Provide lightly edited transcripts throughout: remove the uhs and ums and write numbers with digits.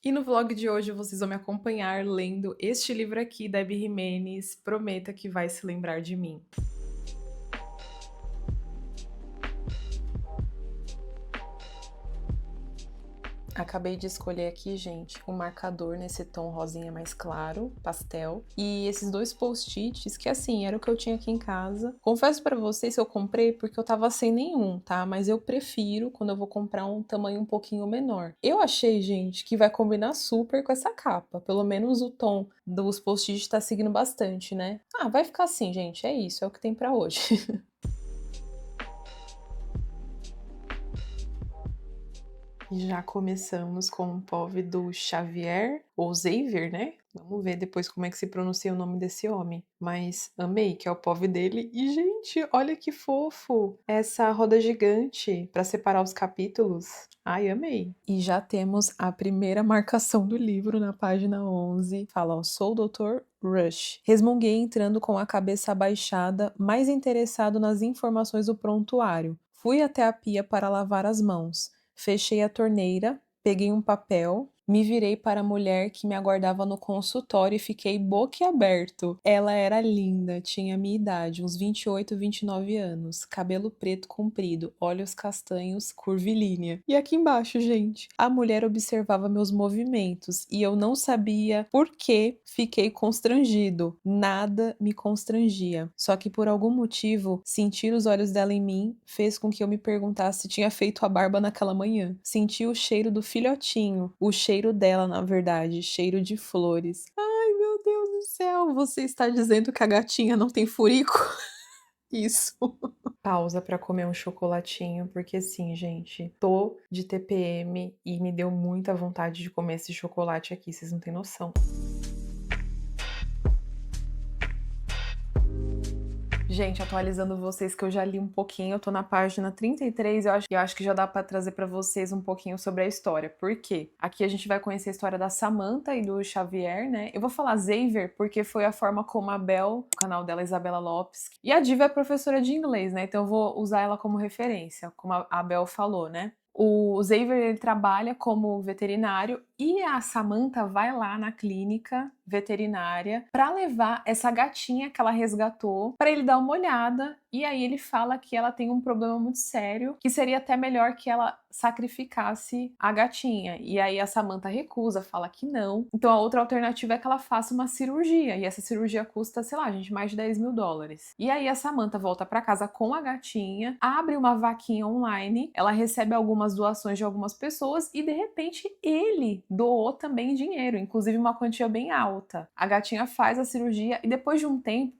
E no vlog de hoje vocês vão me acompanhar lendo este livro aqui da Abby Jimenez, Prometa que vai se lembrar de mim. Acabei de escolher aqui, gente, um marcador nesse tom rosinha mais claro, pastel, e esses dois post-its, que assim, era o que eu tinha aqui em casa. Confesso pra vocês que eu comprei porque eu tava sem nenhum, tá? Mas eu prefiro quando eu vou comprar um tamanho um pouquinho menor. Eu achei, gente, que vai combinar super com essa capa. Pelo menos o tom dos post-its tá seguindo bastante, né? Ah, vai ficar assim, gente, é isso, é o que tem pra hoje. Já começamos com o POV do Xavier, ou Xavier, né? Vamos ver depois como é que se pronuncia o nome desse homem. Mas amei, que é o POV dele. E, gente, olha que fofo! Essa roda gigante para separar os capítulos. Ai, amei. E já temos a primeira marcação do livro na página 11. Fala, ó, sou o Dr. Rush. Resmunguei entrando com a cabeça abaixada, mais interessado nas informações do prontuário. Fui até a pia para lavar as mãos. Fechei a torneira, peguei um papel, me virei para a mulher que me aguardava no consultório e fiquei boquiaberto. Ela era linda, tinha minha idade, uns 28, 29 anos, cabelo preto comprido, olhos castanhos, curvilínea. E aqui embaixo, gente, a mulher observava meus movimentos e eu não sabia por que fiquei constrangido. Nada me constrangia. Só que por algum motivo, sentir os olhos dela em mim fez com que eu me perguntasse se tinha feito a barba naquela manhã. Senti o cheiro do filhotinho, o cheiro dela, na verdade, cheiro de flores. Ai, meu Deus do céu, você está dizendo que a gatinha não tem furico? Isso. Pausa para comer um chocolatinho, porque sim, gente, tô de TPM e me deu muita vontade de comer esse chocolate aqui, vocês não têm noção. Gente, atualizando vocês que eu já li um pouquinho, eu tô na página 33 e eu acho que já dá pra trazer pra vocês um pouquinho sobre a história. Por quê? Aqui a gente vai conhecer a história da Samantha e do Xavier, né? Eu vou falar Xavier porque foi a forma como a Bel, o canal dela, Isabela Lopes, e a Diva é professora de inglês, né? Então eu vou usar ela como referência, como a Bel falou, né? O Xavier, ele trabalha como veterinário e a Samantha vai lá na clínica veterinária para levar essa gatinha que ela resgatou para ele dar uma olhada. E aí ele fala que ela tem um problema muito sério, que seria até melhor que ela sacrificasse a gatinha. E aí a Samantha recusa, fala que não. Então a outra alternativa é que ela faça uma cirurgia. E essa cirurgia custa, sei lá, gente, mais de 10 mil dólares. E aí a Samantha volta para casa com a gatinha, abre uma vaquinha online, ela recebe algumas doações de algumas pessoas e de repente ele doou também dinheiro, inclusive uma quantia bem alta. A gatinha faz a cirurgia e depois de um tempo,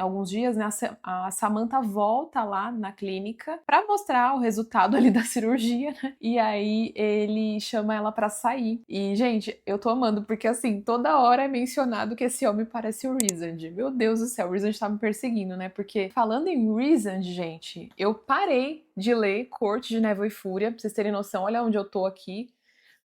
alguns dias, né, a Samantha volta lá na clínica para mostrar o resultado ali da cirurgia, né? E aí ele chama ela para sair. E, gente, eu tô amando, porque assim, toda hora é mencionado que esse homem parece o Rhysand. Meu Deus do céu, o Rhysand tá me perseguindo, né? Porque falando em Rhysand, gente, eu parei de ler Corte de Névoa e Fúria, pra vocês terem noção, olha onde eu tô aqui,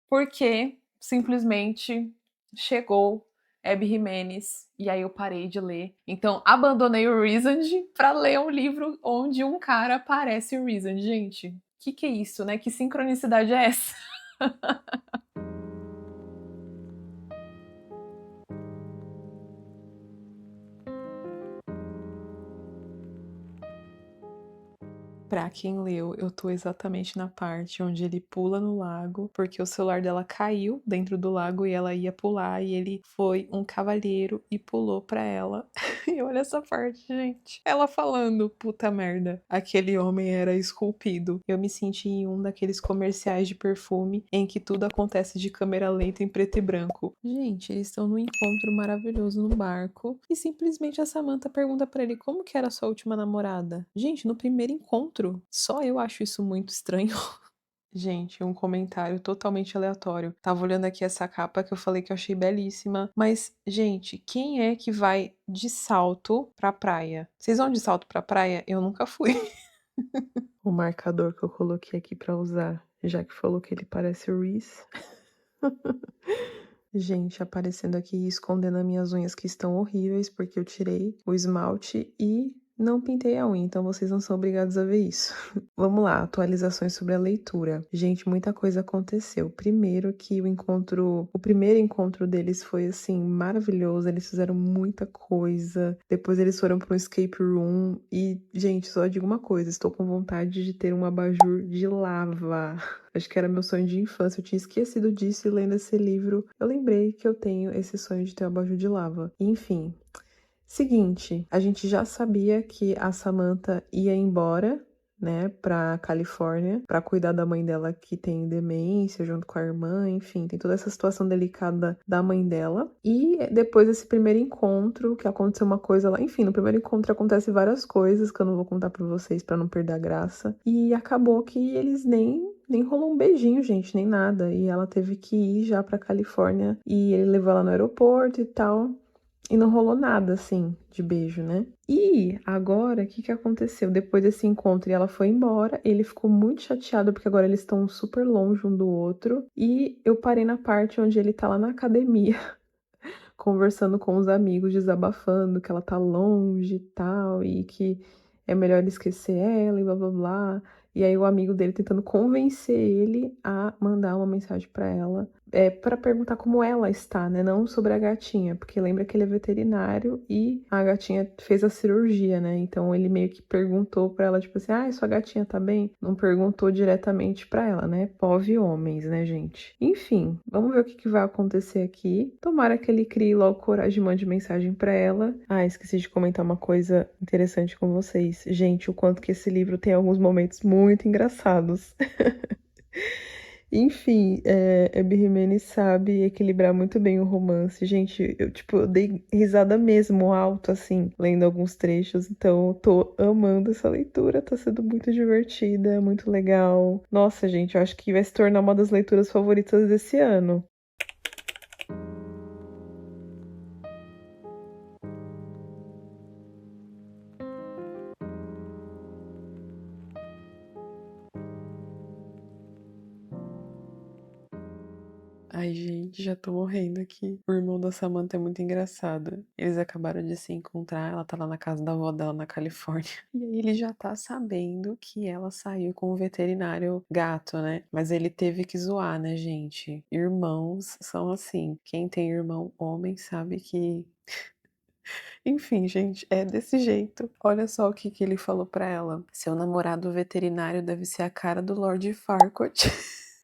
porque simplesmente chegou Abby Jimenez e aí eu parei de ler. Então abandonei o Rhysand pra ler um livro onde um cara parece o Rhysand. Gente, que é isso, né? Que sincronicidade é essa? Pra quem leu, eu tô exatamente na parte onde ele pula no lago, porque o celular dela caiu dentro do lago e ela ia pular, e ele foi um cavalheiro e pulou pra ela. E olha essa parte, gente. Ela falando, puta merda, aquele homem era esculpido. Eu me senti em um daqueles comerciais de perfume em que tudo acontece de câmera lenta em preto e branco. Gente, eles estão num encontro maravilhoso no barco e simplesmente a Samantha pergunta pra ele como que era a sua última namorada. Gente, no primeiro encontro. Só eu acho isso muito estranho. Gente, um comentário totalmente aleatório. Tava olhando aqui essa capa que eu falei que eu achei belíssima. Mas, gente, quem é que vai de salto pra praia? Vocês vão de salto pra praia? Eu nunca fui. O marcador que eu coloquei aqui pra usar, já que falou que ele parece o Reese. Gente, aparecendo aqui e escondendo as minhas unhas que estão horríveis porque eu tirei o esmalte e Não pintei a unha, então vocês não são obrigados a ver isso. Vamos lá, atualizações sobre a leitura. Gente, muita coisa aconteceu. Primeiro que o primeiro encontro deles foi assim maravilhoso, eles fizeram muita coisa. Depois eles foram para um escape room e, gente, só digo uma coisa, estou com vontade de ter um abajur de lava. Acho que era meu sonho de infância, eu tinha esquecido disso e lendo esse livro, eu lembrei que eu tenho esse sonho de ter um abajur de lava. Enfim, seguinte, a gente já sabia que a Samantha ia embora, né, pra Califórnia, pra cuidar da mãe dela que tem demência, junto com a irmã, enfim, tem toda essa situação delicada da mãe dela. E depois desse primeiro encontro, que aconteceu uma coisa lá, enfim, no primeiro encontro acontece várias coisas que eu não vou contar pra vocês pra não perder a graça. E acabou que eles nem rolou um beijinho, gente, nem nada. E ela teve que ir já pra Califórnia e ele levou ela no aeroporto e tal. E não rolou nada, assim, de beijo, né? E agora, o que que aconteceu? Depois desse encontro, e ela foi embora, ele ficou muito chateado porque agora eles estão super longe um do outro. E eu parei na parte onde ele tá lá na academia, conversando com os amigos, desabafando que ela tá longe e tal, e que é melhor esquecer ela e blá blá blá. E aí o amigo dele tentando convencer ele a mandar uma mensagem pra ela, para perguntar como ela está, né? Não sobre a gatinha, porque lembra que ele é veterinário e a gatinha fez a cirurgia, né? Então ele meio que perguntou pra ela, tipo assim, ah, sua gatinha tá bem? Não perguntou diretamente pra ela, né? Pove homens, né, gente? Enfim, vamos ver o que que vai acontecer aqui. Tomara que ele crie logo coragem e mande mensagem pra ela. Ah, esqueci de comentar uma coisa interessante com vocês. Gente, o quanto que esse livro tem alguns momentos muito engraçados. Enfim, Abby Jimenez sabe equilibrar muito bem o romance. Gente, eu dei risada mesmo, alto, assim, lendo alguns trechos. Então, eu tô amando essa leitura. Tá sendo muito divertida, muito legal. Nossa, gente, eu acho que vai se tornar uma das leituras favoritas desse ano. Ai, gente, já tô morrendo aqui. O irmão da Samantha é muito engraçado. Eles acabaram de se encontrar, ela tá lá na casa da avó dela na Califórnia. E aí ele já tá sabendo que ela saiu com o veterinário gato, né? Mas ele teve que zoar, né, gente? Irmãos são assim. Quem tem irmão homem sabe que. Enfim, gente, é desse jeito. Olha só o que que ele falou pra ela. Seu namorado veterinário deve ser a cara do Lord Farquaad.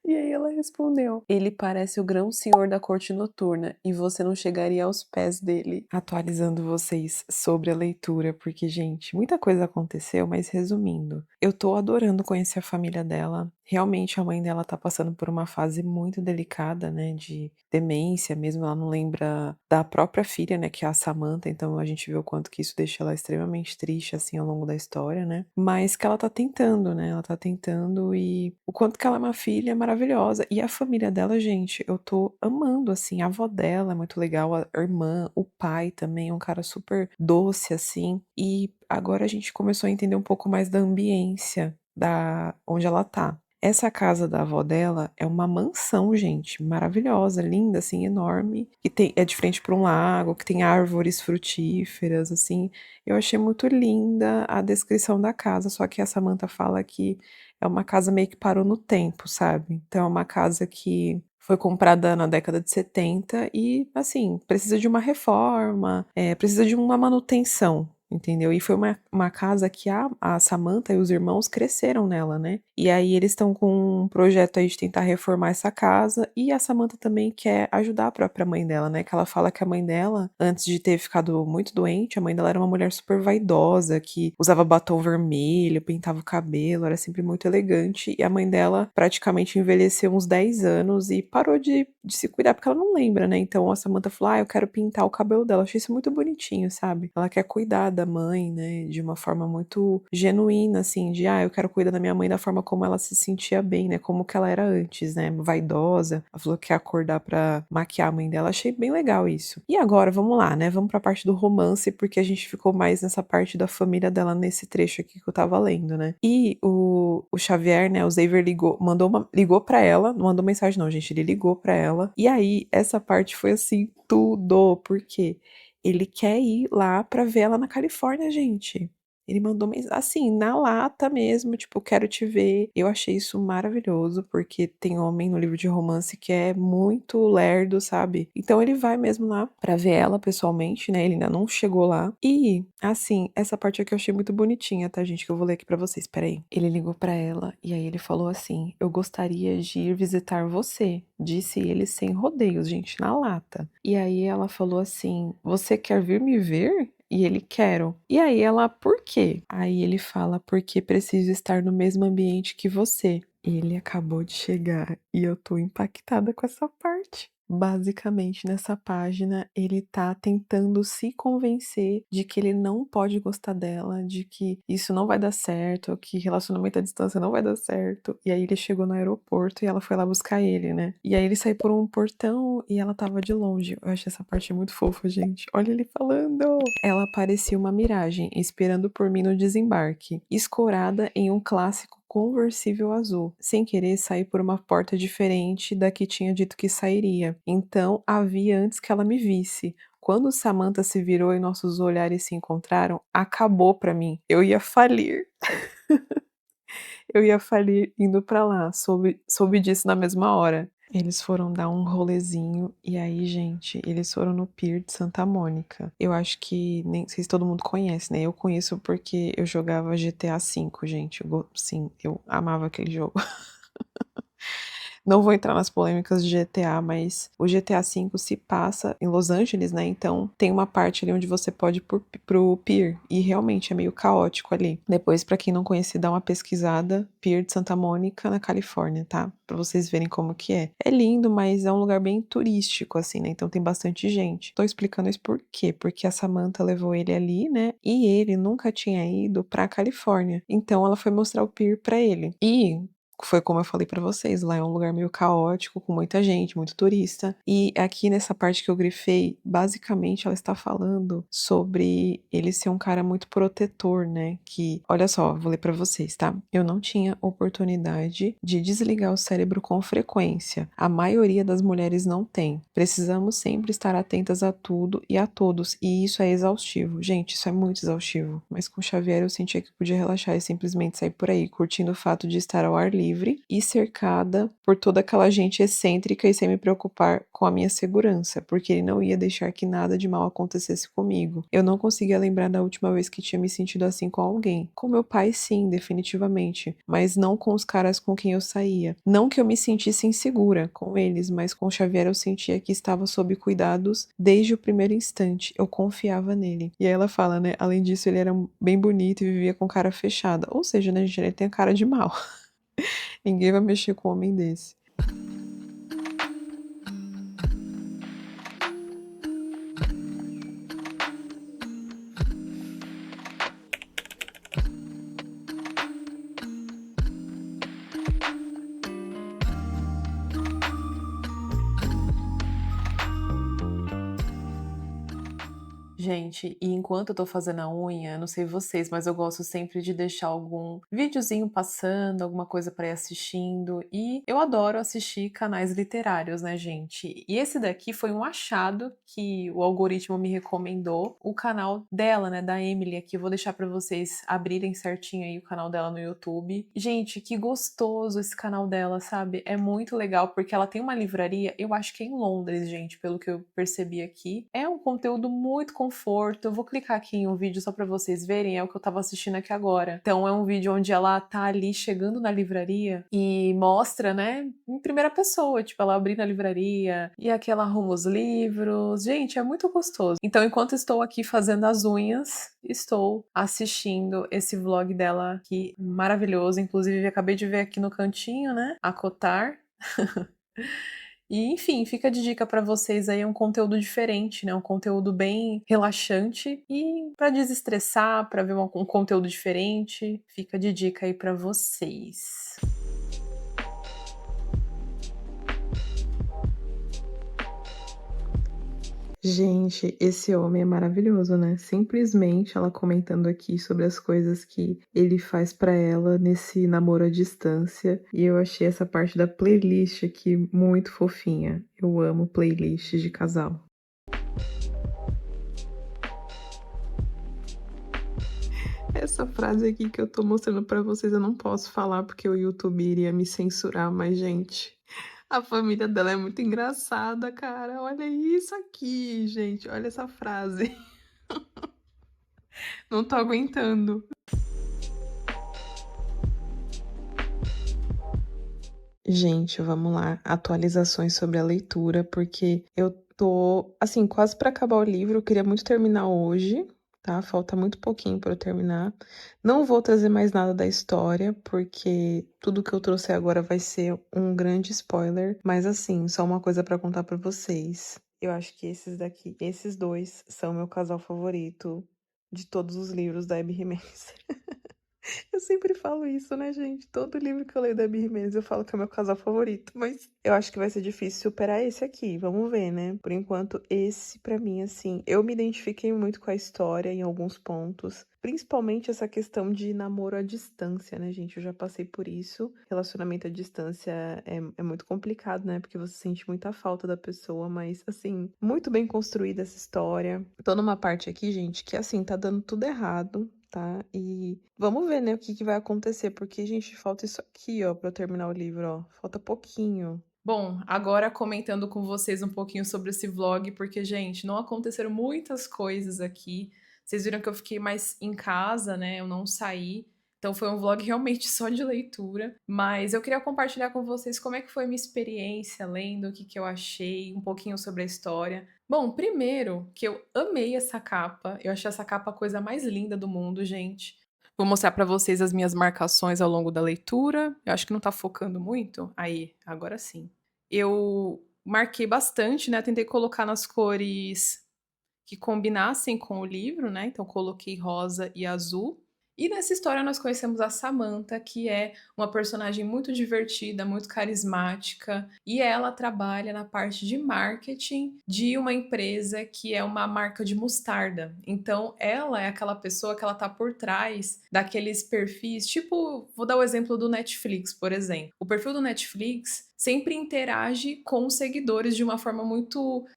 E aí ela respondeu: ele parece o grão-senhor da corte noturna e você não chegaria aos pés dele. Atualizando vocês sobre a leitura, porque, gente, muita coisa aconteceu, mas resumindo, eu tô adorando conhecer a família dela. Realmente a mãe dela tá passando por uma fase muito delicada, né, de demência mesmo, ela não lembra da própria filha, né, que é a Samantha, então a gente vê o quanto que isso deixa ela extremamente triste, assim, ao longo da história, né, mas que ela tá tentando, né, ela tá tentando e o quanto que ela é uma filha maravilhosa. E a família dela, gente, eu tô amando, assim, a avó dela é muito legal, a irmã, o pai também é um cara super doce, assim, e agora a gente começou a entender um pouco mais da ambiência da onde ela tá. Essa casa da avó dela é uma mansão, gente, maravilhosa, linda, assim, enorme, que é de frente para um lago, que tem árvores frutíferas, assim. Eu achei muito linda a descrição da casa, só que a Samantha fala que é uma casa meio que parou no tempo, sabe? Então é uma casa que foi comprada na década de 70 e, assim, precisa de uma reforma, precisa de uma manutenção, entendeu? E foi uma casa que a Samantha e os irmãos cresceram nela, né? E aí eles estão com um projeto aí de tentar reformar essa casa e a Samantha também quer ajudar a própria mãe dela, né? Que ela fala que a mãe dela, antes de ter ficado muito doente, a mãe dela era uma mulher super vaidosa, que usava batom vermelho, pintava o cabelo, era sempre muito elegante. E a mãe dela praticamente envelheceu uns 10 anos e parou de se cuidar, porque ela não lembra, né? Então a Samantha falou: ah, eu quero pintar o cabelo dela. Eu achei isso muito bonitinho, sabe? Ela quer cuidar da mãe, né? De uma forma muito genuína, assim, de eu quero cuidar da minha mãe da forma como ela se sentia bem, né? Como que ela era antes, né? Vaidosa. Ela falou que ia acordar pra maquiar a mãe dela. Achei bem legal isso. E agora, vamos lá, né? Vamos pra parte do romance, porque a gente ficou mais nessa parte da família dela nesse trecho aqui que eu tava lendo, né? E o Xavier, né? O Xavier ligou pra ela, não mandou mensagem não, gente. Ele ligou pra ela. E aí, essa parte foi assim, tudo. Por quê? Ele quer ir lá pra ver ela na Califórnia, gente. Ele mandou assim, na lata mesmo, tipo, quero te ver. Eu achei isso maravilhoso, porque tem homem no livro de romance que é muito lerdo, sabe? Então ele vai mesmo lá pra ver ela pessoalmente, né? Ele ainda não chegou lá. E, assim, essa parte aqui eu achei muito bonitinha, tá, gente? Que eu vou ler aqui pra vocês, peraí. Ele ligou pra ela e aí ele falou assim: Eu gostaria de ir visitar você, disse ele sem rodeios, gente, na lata. E aí ela falou assim: Você quer vir me ver? E ele: Quero. E aí ela: Por quê? Aí ele fala: Porque preciso estar no mesmo ambiente que você. Ele acabou de chegar e eu tô impactada com essa parte. Basicamente, nessa página, ele tá tentando se convencer de que ele não pode gostar dela, de que isso não vai dar certo, que relacionamento à distância não vai dar certo. E aí ele chegou no aeroporto e ela foi lá buscar ele, né? E aí ele saiu por um portão e ela tava de longe. Eu achei essa parte muito fofa, gente. Olha ele falando. Ela parecia uma miragem, esperando por mim no desembarque, escorada em um clássico conversível azul. Sem querer, saí por uma porta diferente da que tinha dito que sairia. Então, a vi antes que ela me visse. Quando Samantha se virou e nossos olhares se encontraram, acabou pra mim. Eu ia falir. Eu ia falir indo pra lá. Soube disso na mesma hora. Eles foram dar um rolezinho e aí, gente, eles foram no Pier de Santa Mônica. Eu acho que nem sei se todo mundo conhece, né? Eu conheço porque eu jogava GTA V, gente. Sim, eu amava aquele jogo. Não vou entrar nas polêmicas de GTA, mas o GTA V se passa em Los Angeles, né? Então tem uma parte ali onde você pode ir pro Pier. E realmente é meio caótico ali. Depois, pra quem não conhece, dá uma pesquisada. Pier de Santa Mônica, na Califórnia, tá? Pra vocês verem como que é. É lindo, mas é um lugar bem turístico, assim, né? Então tem bastante gente. Tô explicando isso por quê? Porque a Samantha levou ele ali, né? E ele nunca tinha ido pra Califórnia. Então ela foi mostrar o Pier pra ele. E foi como eu falei pra vocês, lá é um lugar meio caótico, com muita gente, muito turista. E aqui nessa parte que eu grifei, basicamente ela está falando sobre ele ser um cara muito protetor, né? Que, olha só, vou ler pra vocês, tá? Eu não tinha oportunidade de desligar o cérebro com frequência. A maioria das mulheres não tem. Precisamos sempre estar atentas a tudo e a todos, e isso é exaustivo. Gente, isso é muito exaustivo. Mas com Xavier eu sentia que podia relaxar e simplesmente sair por aí, curtindo o fato de estar ao ar livre e cercada por toda aquela gente excêntrica e sem me preocupar com a minha segurança, porque ele não ia deixar que nada de mal acontecesse comigo. Eu não conseguia lembrar da última vez que tinha me sentido assim com alguém. Com meu pai, sim, definitivamente, mas não com os caras com quem eu saía. Não que eu me sentisse insegura com eles, mas com Xavier eu sentia que estava sob cuidados desde o primeiro instante. Eu confiava nele. E aí ela fala, né? Além disso, ele era bem bonito e vivia com cara fechada. Ou seja, né, gente, ele tem a cara de mal. Ninguém vai mexer com um homem desse. Gente, e enquanto eu tô fazendo a unha, não sei vocês, mas eu gosto sempre de deixar algum videozinho passando, alguma coisa pra ir assistindo. E eu adoro assistir canais literários, né, gente? E esse daqui foi um achado que o algoritmo me recomendou, o canal dela, né, da Emily aqui. Eu vou deixar pra vocês abrirem certinho aí o canal dela no YouTube. Gente, que gostoso esse canal dela, sabe? É muito legal porque ela tem uma livraria, eu acho que é em Londres, gente, pelo que eu percebi aqui. É um conteúdo muito conforto. Eu vou clicar aqui em um vídeo só pra vocês verem, é o que eu tava assistindo aqui agora. Então é um vídeo onde ela tá ali chegando na livraria e mostra, né, em primeira pessoa, tipo, ela abrindo a livraria e aqui ela arruma os livros. Gente, é muito gostoso. Então, enquanto estou aqui fazendo as unhas, estou assistindo esse vlog dela aqui, maravilhoso. Inclusive, acabei de ver aqui no cantinho, né, a Cotar. E, enfim, fica de dica pra vocês aí, é um conteúdo diferente, né? Um conteúdo bem relaxante e pra desestressar, pra ver um conteúdo diferente, fica de dica aí pra vocês. Gente, esse homem é maravilhoso, né? Simplesmente ela comentando aqui sobre as coisas que ele faz pra ela nesse namoro à distância. E eu achei essa parte da playlist aqui muito fofinha. Eu amo playlists de casal. Essa frase aqui que eu tô mostrando pra vocês, eu não posso falar porque o YouTube iria me censurar, mas, gente, a família dela é muito engraçada, cara. Olha isso aqui, gente. Olha essa frase. Não tô aguentando. Gente, vamos lá. Atualizações sobre a leitura, porque eu tô, assim, quase pra acabar o livro. Eu queria muito terminar hoje, tá? Falta muito pouquinho pra eu terminar. Não vou trazer mais nada da história, porque tudo que eu trouxe agora vai ser um grande spoiler. Mas, assim, só uma coisa pra contar pra vocês. Eu acho que esses dois, são meu casal favorito de todos os livros da Abby Jimenez. Eu sempre falo isso, né, gente? Todo livro que eu leio da Abby Jimenez eu falo que é o meu casal favorito, mas eu acho que vai ser difícil superar esse aqui. Vamos ver, né? Por enquanto, esse pra mim, assim, eu me identifiquei muito com a história em alguns pontos. Principalmente essa questão de namoro à distância, né, gente? Eu já passei por isso. Relacionamento à distância é muito complicado, né? Porque você sente muita falta da pessoa, mas, assim, muito bem construída essa história. Tô numa parte aqui, gente, que, assim, tá dando tudo errado, tá? E vamos ver, né, o que vai acontecer, porque, gente, falta isso aqui, ó, pra eu terminar o livro, ó. Falta pouquinho. Bom, agora comentando com vocês um pouquinho sobre esse vlog, porque, gente, não aconteceram muitas coisas aqui. Vocês viram que eu fiquei mais em casa, né? Eu não saí. Então foi um vlog realmente só de leitura. Mas eu queria compartilhar com vocês como é que foi a minha experiência lendo, o que eu achei, um pouquinho sobre a história. Bom, primeiro que eu amei essa capa. Eu achei essa capa a coisa mais linda do mundo, gente. Vou mostrar pra vocês as minhas marcações ao longo da leitura. Eu acho que não tá focando muito. Aí, agora sim. Eu marquei bastante, né? Tentei colocar nas cores que combinassem com o livro, né? Então coloquei rosa e azul. E nessa história nós conhecemos a Samantha, que é uma personagem muito divertida, muito carismática, e ela trabalha na parte de marketing de uma empresa que é uma marca de mostarda. Então ela é aquela pessoa que ela tá por trás daqueles perfis, tipo, vou dar o exemplo do Netflix, por exemplo. O perfil do Netflix sempre interage com os seguidores de uma forma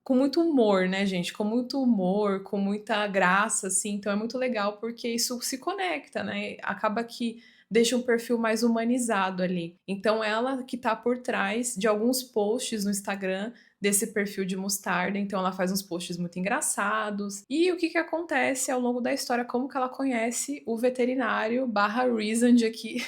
com muito humor, né, gente? Com muito humor, com muita graça, assim. Então é muito legal porque isso se conecta, né? Acaba que deixa um perfil mais humanizado ali. Então ela que tá por trás de alguns posts no Instagram desse perfil de mostarda, então ela faz uns posts muito engraçados. E o que acontece ao longo da história, como que ela conhece o veterinário barra Reasoned aqui,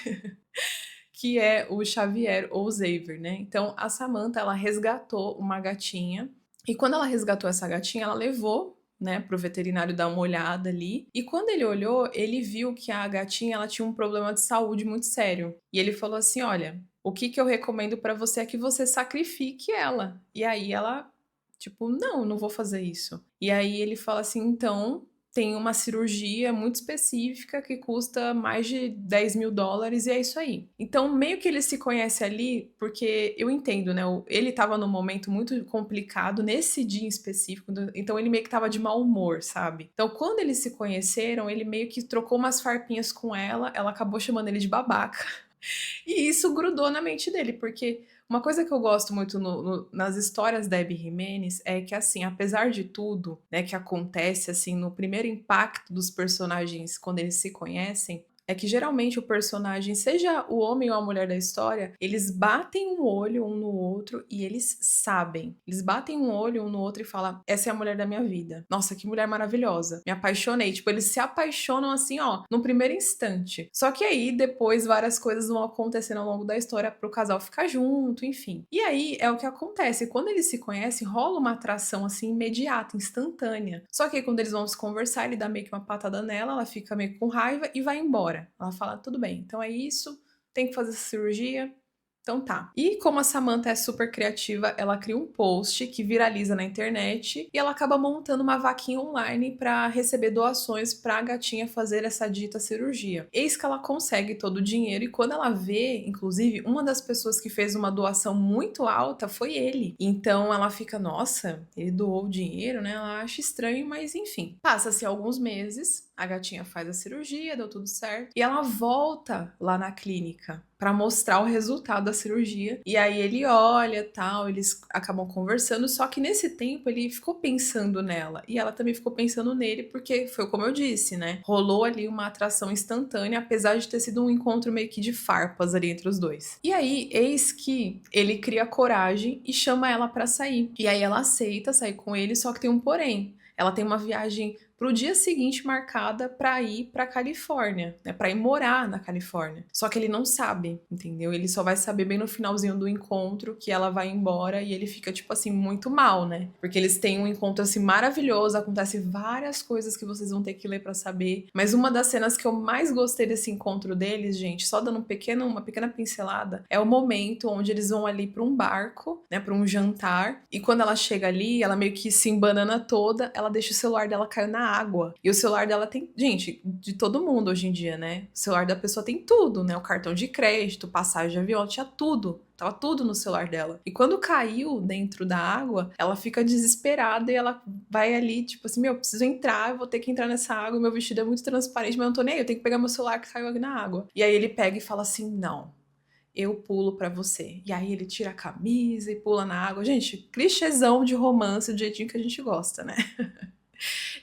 que é o Xavier ou o Xavier, né? Então a Samantha, ela resgatou uma gatinha, e quando ela resgatou essa gatinha, ela levou, né, pro veterinário dar uma olhada ali. E quando ele olhou, ele viu que a gatinha ela tinha um problema de saúde muito sério. E ele falou assim: "Olha, o que eu recomendo pra você é que você sacrifique ela". E aí ela, tipo, não, não vou fazer isso. E aí ele fala assim: "Então, tem uma cirurgia muito específica que custa mais de US$ 10.000 e é isso aí". Então, meio que ele se conhece ali, porque eu entendo, né? Ele tava num momento muito complicado nesse dia em específico, então ele meio que tava de mau humor, sabe? Então, quando eles se conheceram, ele meio que trocou umas farpinhas com ela acabou chamando ele de babaca. E isso grudou na mente dele, porque uma coisa que eu gosto muito nas histórias da Abby Jimenez é que, assim, apesar de tudo, né, que acontece, assim, no primeiro impacto dos personagens quando eles se conhecem, é que geralmente o personagem, seja o homem ou a mulher da história, eles batem um olho um no outro e eles sabem. Eles batem um olho um no outro e falam: essa é a mulher da minha vida. Nossa, que mulher maravilhosa. Me apaixonei. Tipo, eles se apaixonam assim, ó, no primeiro instante. Só que aí, depois, várias coisas vão acontecendo ao longo da história pro casal ficar junto, enfim. E aí é o que acontece. Quando eles se conhecem, rola uma atração assim imediata, instantânea. Só que aí, quando eles vão se conversar, ele dá meio que uma patada nela, ela fica meio com raiva e vai embora. Ela fala: tudo bem, então é isso, tem que fazer essa cirurgia, então tá. E como a Samantha é super criativa, ela cria um post que viraliza na internet e ela acaba montando uma vaquinha online para receber doações para a gatinha fazer essa dita cirurgia. Eis que ela consegue todo o dinheiro e quando ela vê, inclusive, uma das pessoas que fez uma doação muito alta foi ele. Então ela fica: nossa, ele doou o dinheiro, né? Ela acha estranho, mas enfim. Passa-se alguns meses A gatinha faz a cirurgia, deu tudo certo. E ela volta lá na clínica pra mostrar o resultado da cirurgia. E aí ele olha, tal, eles acabam conversando, só que nesse tempo ele ficou pensando nela e ela também ficou pensando nele, porque foi como eu disse, né? Rolou ali uma atração instantânea, apesar de ter sido um encontro meio que de farpas ali entre os dois. E aí, eis que ele cria coragem e chama ela pra sair. E aí ela aceita sair com ele, só que tem um porém. Ela tem uma viagem pro dia seguinte marcada pra ir pra Califórnia, né? Pra ir morar na Califórnia. Só que ele não sabe, entendeu? Ele só vai saber bem no finalzinho do encontro que ela vai embora e ele fica, tipo assim, muito mal, né? Porque eles têm um encontro, assim, maravilhoso, acontece várias coisas que vocês vão ter que ler pra saber. Mas uma das cenas que eu mais gostei desse encontro deles, gente, só dando uma pequena pincelada, é o momento onde eles vão ali pra um barco, né? Pra um jantar. E quando ela chega ali, ela meio que se embanana toda, ela deixa o celular dela cair na água. E o celular dela tem, gente, de todo mundo hoje em dia, né? O celular da pessoa tem tudo, né? O cartão de crédito, passagem de avião, tinha tudo. Tava tudo no celular dela. E quando caiu dentro da água, ela fica desesperada e ela vai ali, tipo assim, meu, eu preciso entrar, eu vou ter que entrar nessa água, meu vestido é muito transparente, mas eu não tô nem aí, eu tenho que pegar meu celular que caiu ali na água. E aí ele pega e fala assim, não, eu pulo pra você. E aí ele tira a camisa e pula na água. Gente, clichêzão de romance, do jeitinho que a gente gosta, né?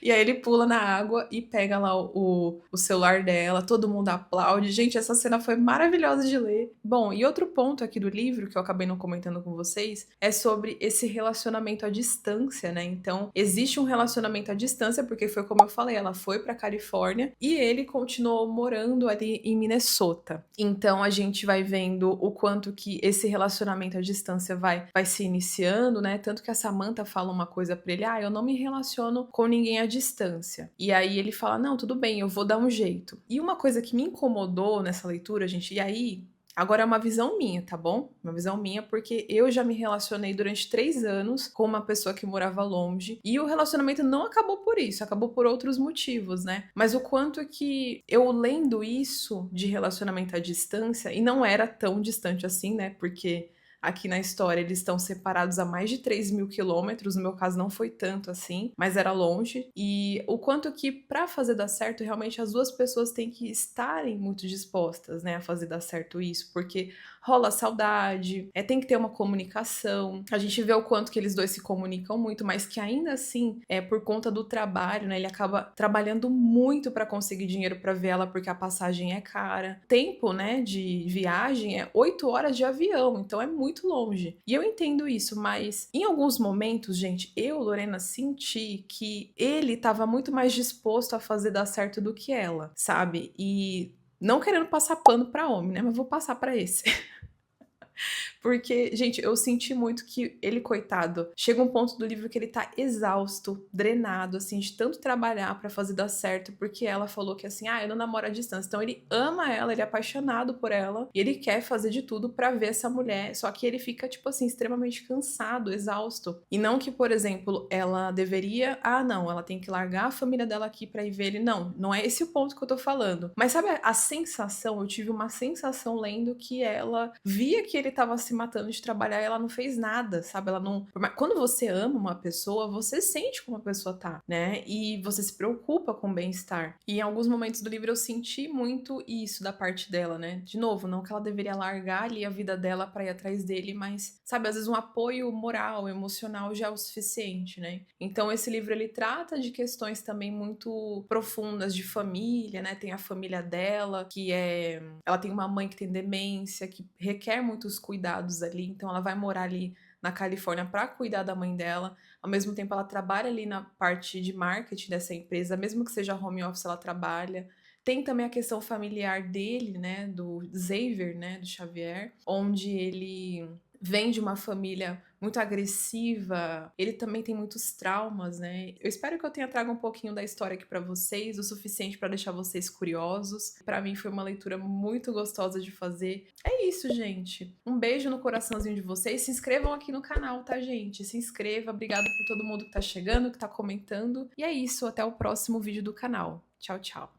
E aí ele pula na água e pega lá o celular dela, todo mundo aplaude. Gente, essa cena foi maravilhosa de ler. Bom, e outro ponto aqui do livro, que eu acabei não comentando com vocês, é sobre esse relacionamento à distância, né? Então, existe um relacionamento à distância, porque foi como eu falei, ela foi pra Califórnia e ele continuou morando ali em Minnesota. Então, a gente vai vendo o quanto que esse relacionamento à distância vai se iniciando, né? Tanto que a Samantha fala uma coisa pra ele, eu não me relaciono com ninguém à distância. E aí ele fala, não, tudo bem, eu vou dar um jeito. E uma coisa que me incomodou nessa leitura, gente, e aí, agora é uma visão minha, tá bom? Uma visão minha, porque eu já me relacionei durante 3 anos com uma pessoa que morava longe, e o relacionamento não acabou por isso, acabou por outros motivos, né? Mas o quanto que eu lendo isso de relacionamento à distância, e não era tão distante assim, né? Porque aqui na história eles estão separados a mais de 3.000 quilômetros, no meu caso não foi tanto assim, mas era longe. E o quanto que pra fazer dar certo, realmente as duas pessoas têm que estarem muito dispostas, né, a fazer dar certo isso, porque rola saudade, tem que ter uma comunicação. A gente vê o quanto que eles dois se comunicam muito, mas que ainda assim, por conta do trabalho, né, ele acaba trabalhando muito pra conseguir dinheiro pra ver ela, porque a passagem é cara. Tempo, né, de viagem é 8 horas de avião, então é muito longe. E eu entendo isso, mas em alguns momentos, gente, eu, Lorena, senti que ele estava muito mais disposto a fazer dar certo do que ela, sabe? E não querendo passar pano pra homem, né? Mas vou passar pra esse. Porque, gente, eu senti muito que ele, coitado, chega um ponto do livro que ele tá exausto, drenado, assim, de tanto trabalhar pra fazer dar certo, porque ela falou que, assim, eu não namoro à distância. Então ele ama ela, ele é apaixonado por ela, e ele quer fazer de tudo pra ver essa mulher, só que ele fica, tipo assim, extremamente cansado, exausto. E não que, por exemplo, ela deveria, não, ela tem que largar a família dela aqui pra ir ver ele. Não, não é esse o ponto que eu tô falando. Mas sabe a sensação, eu tive uma sensação lendo que ela via que ele tava se matando de trabalhar e ela não fez nada, sabe? Ela não. Quando você ama uma pessoa, você sente como a pessoa tá, né? E você se preocupa com o bem-estar. E em alguns momentos do livro eu senti muito isso da parte dela, né? De novo, não que ela deveria largar ali a vida dela pra ir atrás dele, mas, sabe, às vezes um apoio moral, emocional já é o suficiente, né? Então esse livro ele trata de questões também muito profundas de família, né? Tem a família dela, que ela tem uma mãe que tem demência, que requer muitos cuidados ali, então ela vai morar ali na Califórnia para cuidar da mãe dela. Ao mesmo tempo ela trabalha ali na parte de marketing dessa empresa, mesmo que seja home office, ela trabalha. Tem também a questão familiar dele, né, do Xavier, né, do Xavier, onde ele vem de uma família muito agressiva, ele também tem muitos traumas, né? Eu espero que eu tenha trago um pouquinho da história aqui pra vocês, o suficiente pra deixar vocês curiosos. Pra mim foi uma leitura muito gostosa de fazer. É isso, gente. Um beijo no coraçãozinho de vocês. Se inscrevam aqui no canal, tá, gente? Se inscreva. Obrigada por todo mundo que tá chegando, que tá comentando. E é isso, até o próximo vídeo do canal. Tchau, tchau.